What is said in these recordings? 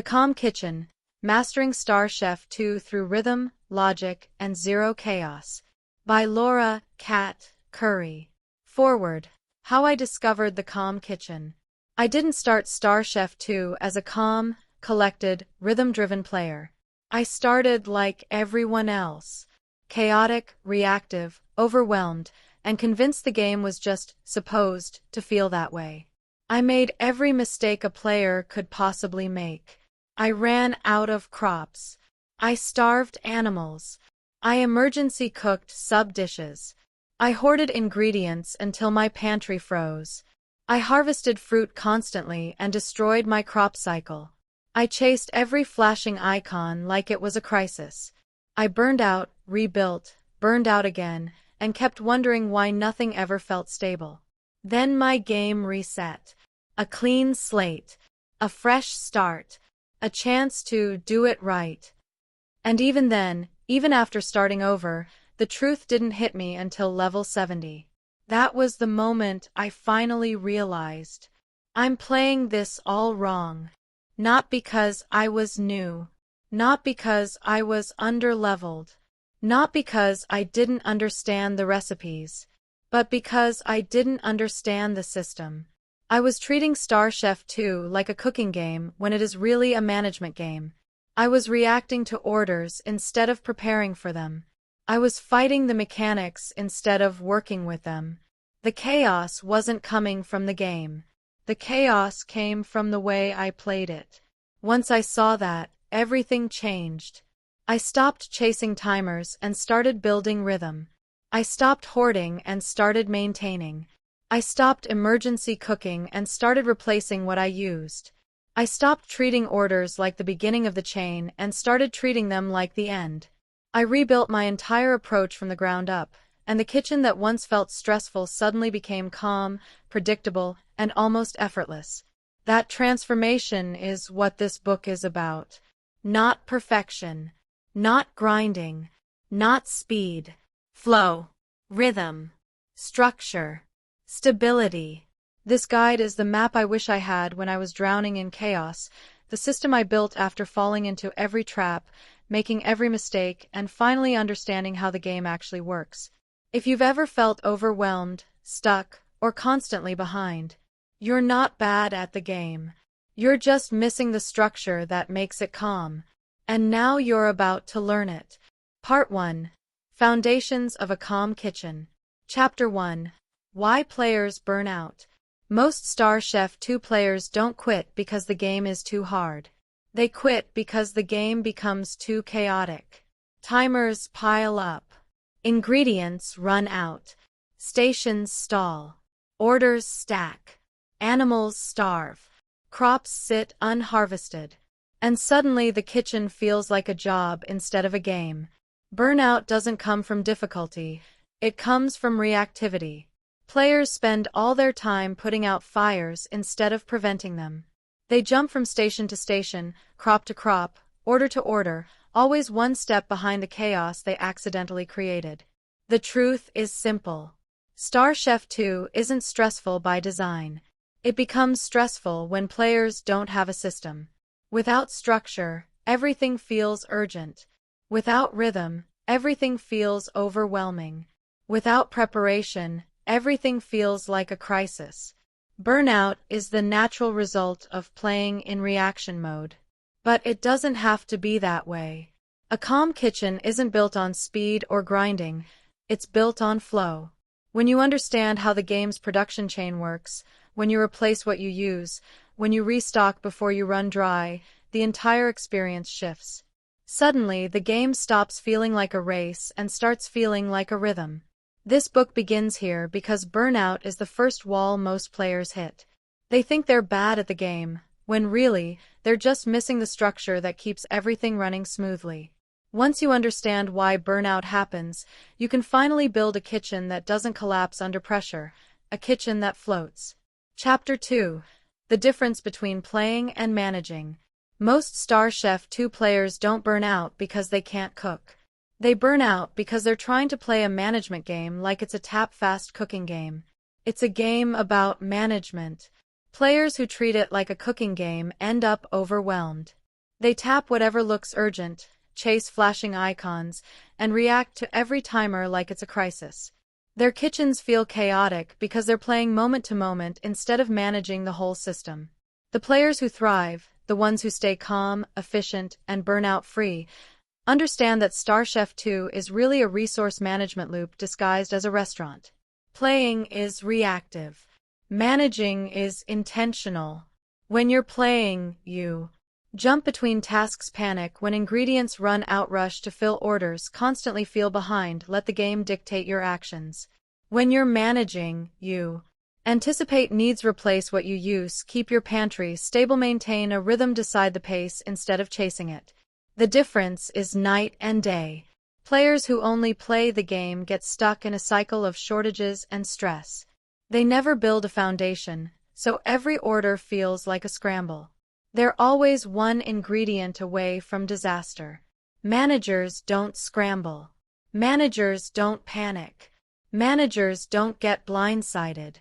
The Calm Kitchen, Mastering Star Chef 2 Through Rhythm, Logic, and Zero Chaos. By Laura Cat Curry. Forward. How I discovered the Calm Kitchen. I didn't start Star Chef 2 as a calm, collected, rhythm-driven player. I started like everyone else. Chaotic, reactive, overwhelmed, and convinced the game was just supposed to feel that way. I made every mistake a player could possibly make. I ran out of crops. I starved animals. I emergency cooked sub-dishes. I hoarded ingredients until my pantry froze. I harvested fruit constantly and destroyed my crop cycle. I chased every flashing icon like it was a crisis. I burned out, rebuilt, burned out again, and kept wondering why nothing ever felt stable. Then my game reset. A clean slate. A fresh start. A chance to do it right. And even then, even after starting over, the truth didn't hit me until level 70. That was the moment I finally realized. I'm playing this all wrong. Not because I was new. Not because I was underleveled. Not because I didn't understand the recipes. But because I didn't understand the system. I was treating Star Chef 2 like a cooking game when it is really a management game. I was reacting to orders instead of preparing for them. I was fighting the mechanics instead of working with them. The chaos wasn't coming from the game. The chaos came from the way I played it. Once I saw that, everything changed. I stopped chasing timers and started building rhythm. I stopped hoarding and started maintaining. I stopped emergency cooking and started replacing what I used. I stopped treating orders like the beginning of the chain and started treating them like the end. I rebuilt my entire approach from the ground up, and the kitchen that once felt stressful suddenly became calm, predictable, and almost effortless. That transformation is what this book is about. Not perfection. Not grinding. Not speed. Flow. Rhythm. Structure. Stability. This guide is the map I wish I had when I was drowning in chaos, the system I built after falling into every trap, making every mistake, and finally understanding how the game actually works. If you've ever felt overwhelmed, stuck, or constantly behind, you're not bad at the game. You're just missing the structure that makes it calm. And now you're about to learn it. Part 1. Foundations of a Calm Kitchen. Chapter 1. Why Players Burn Out. Most Star Chef 2 players don't quit because the game is too hard. They quit because the game becomes too chaotic. Timers pile up. Ingredients run out. Stations stall. Orders stack. Animals starve. Crops sit unharvested. And suddenly the kitchen feels like a job instead of a game. Burnout doesn't come from difficulty. It comes from reactivity. Players spend all their time putting out fires instead of preventing them. They jump from station to station, crop to crop, order to order, always one step behind the chaos they accidentally created. The truth is simple. Star Chef 2 isn't stressful by design. It becomes stressful when players don't have a system. Without structure, everything feels urgent. Without rhythm, everything feels overwhelming. Without preparation, everything feels like a crisis. Burnout is the natural result of playing in reaction mode. But it doesn't have to be that way. A calm kitchen isn't built on speed or grinding, it's built on flow. When you understand how the game's production chain works, when you replace what you use, when you restock before you run dry, the entire experience shifts. Suddenly, the game stops feeling like a race and starts feeling like a rhythm. This book begins here because burnout is the first wall most players hit. They think they're bad at the game, when really, they're just missing the structure that keeps everything running smoothly. Once you understand why burnout happens, you can finally build a kitchen that doesn't collapse under pressure, a kitchen that floats. Chapter 2. The Difference Between Playing and Managing. Most Star Chef 2 players don't burn out because they can't cook. They burn out because they're trying to play a management game like it's a tap-fast cooking game. It's a game about management. Players who treat it like a cooking game end up overwhelmed. They tap whatever looks urgent, chase flashing icons, and react to every timer like it's a crisis. Their kitchens feel chaotic because they're playing moment to moment instead of managing the whole system. The players who thrive, the ones who stay calm, efficient, and burnout-free, understand that Star Chef 2 is really a resource management loop disguised as a restaurant. Playing is reactive. Managing is intentional. When you're playing, you jump between tasks, panic when ingredients run out, rush to fill orders, constantly feel behind, let the game dictate your actions. When you're managing, you anticipate needs, replace what you use, keep your pantry stable, maintain a rhythm, decide the pace instead of chasing it. The difference is night and day. Players who only play the game get stuck in a cycle of shortages and stress. They never build a foundation, so every order feels like a scramble. They're always one ingredient away from disaster. Managers don't scramble. Managers don't panic. Managers don't get blindsided.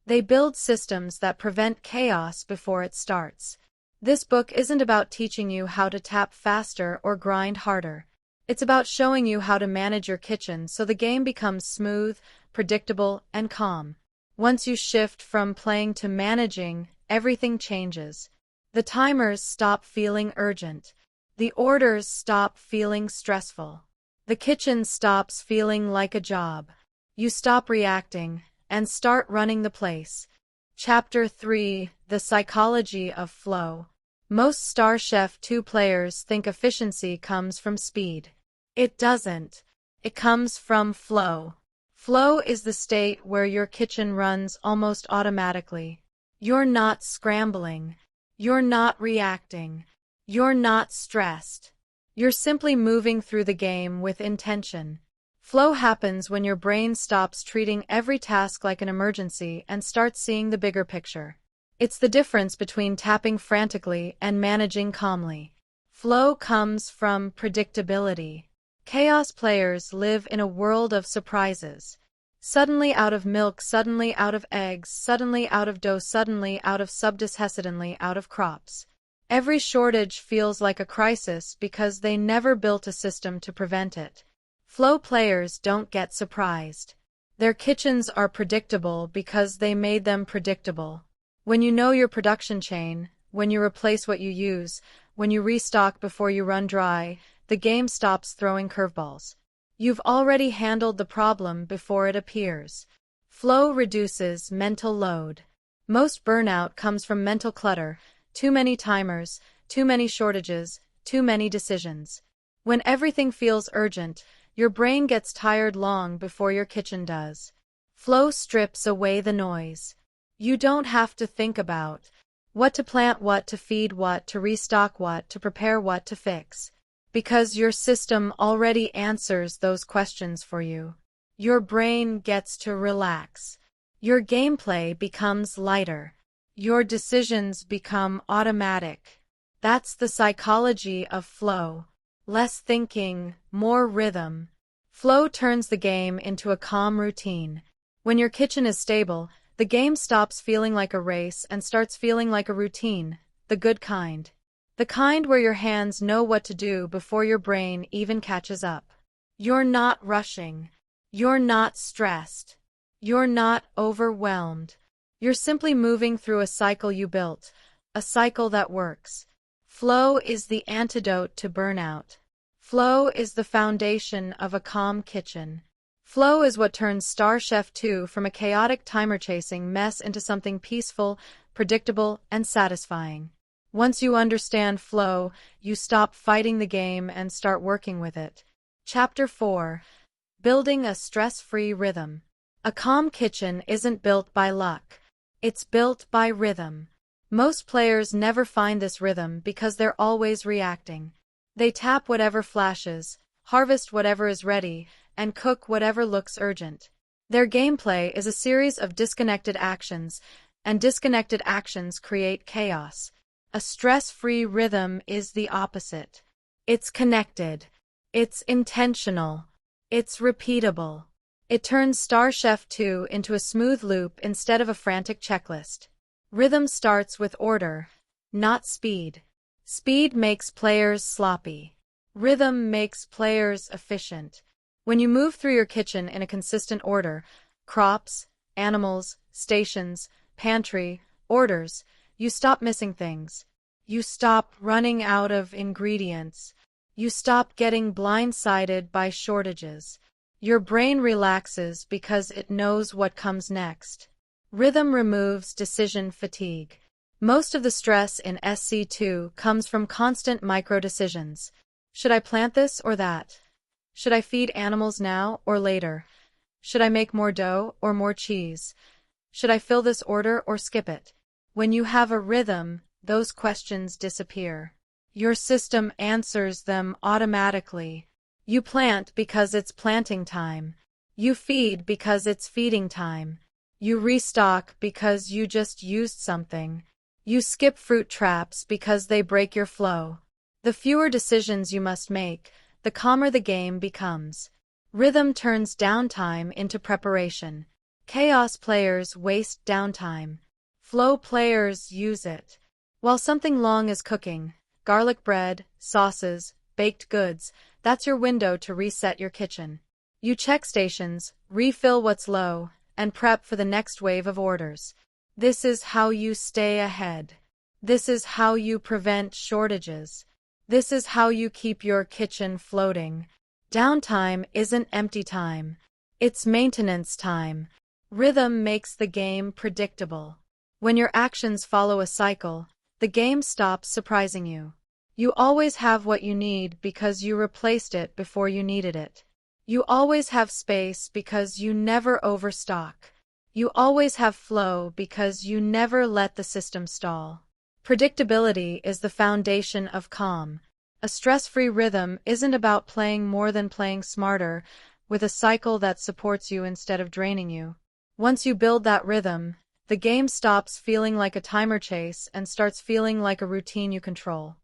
They build systems that prevent chaos before it starts. This book isn't about teaching you how to tap faster or grind harder. It's about showing you how to manage your kitchen so the game becomes smooth, predictable, and calm. Once you shift from playing to managing, everything changes. The timers stop feeling urgent. The orders stop feeling stressful. The kitchen stops feeling like a job. You stop reacting and start running the place. Chapter 3: The Psychology of Flow. Most Star Chef 2 players think efficiency comes from speed. It doesn't. It comes from flow. Flow is the state where your kitchen runs almost automatically. You're not scrambling. You're not reacting. You're not stressed. You're simply moving through the game with intention. Flow happens when your brain stops treating every task like an emergency and starts seeing the bigger picture. It's the difference between tapping frantically and managing calmly. Flow comes from predictability. Chaos players live in a world of surprises. Suddenly out of milk, suddenly out of eggs, suddenly out of dough, suddenly out of subdis, suddenly out of crops. Every shortage feels like a crisis because they never built a system to prevent it. Flow players don't get surprised. Their kitchens are predictable because they made them predictable. When you know your production chain, when you replace what you use, when you restock before you run dry, the game stops throwing curveballs. You've already handled the problem before it appears. Flow reduces mental load. Most burnout comes from mental clutter, too many timers, too many shortages, too many decisions. When everything feels urgent, your brain gets tired long before your kitchen does. Flow strips away the noise. You don't have to think about what to plant, what to feed, what to restock, what to prepare, what to fix. Because your system already answers those questions for you. Your brain gets to relax. Your gameplay becomes lighter. Your decisions become automatic. That's the psychology of flow. Less thinking, more rhythm. Flow turns the game into a calm routine. When your kitchen is stable, the game stops feeling like a race and starts feeling like a routine, the good kind. The kind where your hands know what to do before your brain even catches up. You're not rushing. You're not stressed. You're not overwhelmed. You're simply moving through a cycle you built, a cycle that works. Flow is the antidote to burnout. Flow is the foundation of a calm kitchen. Flow is what turns Star Chef 2 from a chaotic timer-chasing mess into something peaceful, predictable, and satisfying. Once you understand flow, you stop fighting the game and start working with it. Chapter 4: Building a Stress-Free Rhythm. A calm kitchen isn't built by luck. It's built by rhythm. Most players never find this rhythm because they're always reacting. They tap whatever flashes, harvest whatever is ready, and cook whatever looks urgent. Their gameplay is a series of disconnected actions, and disconnected actions create chaos. A stress-free rhythm is the opposite. It's connected. It's intentional. It's repeatable. It turns Star Chef 2 into a smooth loop instead of a frantic checklist. Rhythm starts with order, not speed. Speed makes players sloppy. Rhythm makes players efficient. When you move through your kitchen in a consistent order, crops, animals, stations, pantry, orders, you stop missing things. You stop running out of ingredients. You stop getting blindsided by shortages. Your brain relaxes because it knows what comes next. Rhythm removes decision fatigue. Most of the stress in SC2 comes from constant micro-decisions. Should I plant this or that? Should I feed animals now or later? Should I make more dough or more cheese? Should I fill this order or skip it? When you have a rhythm, those questions disappear. Your system answers them automatically. You plant because it's planting time. You feed because it's feeding time. You restock because you just used something. You skip fruit traps because they break your flow. The fewer decisions you must make, the calmer the game becomes. Rhythm turns downtime into preparation. Chaos players waste downtime. Flow players use it. While something long is cooking, garlic bread, sauces, baked goods, that's your window to reset your kitchen. You check stations, refill what's low, and prep for the next wave of orders. This is how you stay ahead. This is how you prevent shortages. This is how you keep your kitchen floating. Downtime isn't empty time. It's maintenance time. Rhythm makes the game predictable. When your actions follow a cycle, the game stops surprising you. You always have what you need because you replaced it before you needed it. You always have space because you never overstock. You always have flow because you never let the system stall. Predictability is the foundation of calm. A stress-free rhythm isn't about playing more than playing smarter, with a cycle that supports you instead of draining you. Once you build that rhythm, the game stops feeling like a timer chase and starts feeling like a routine you control.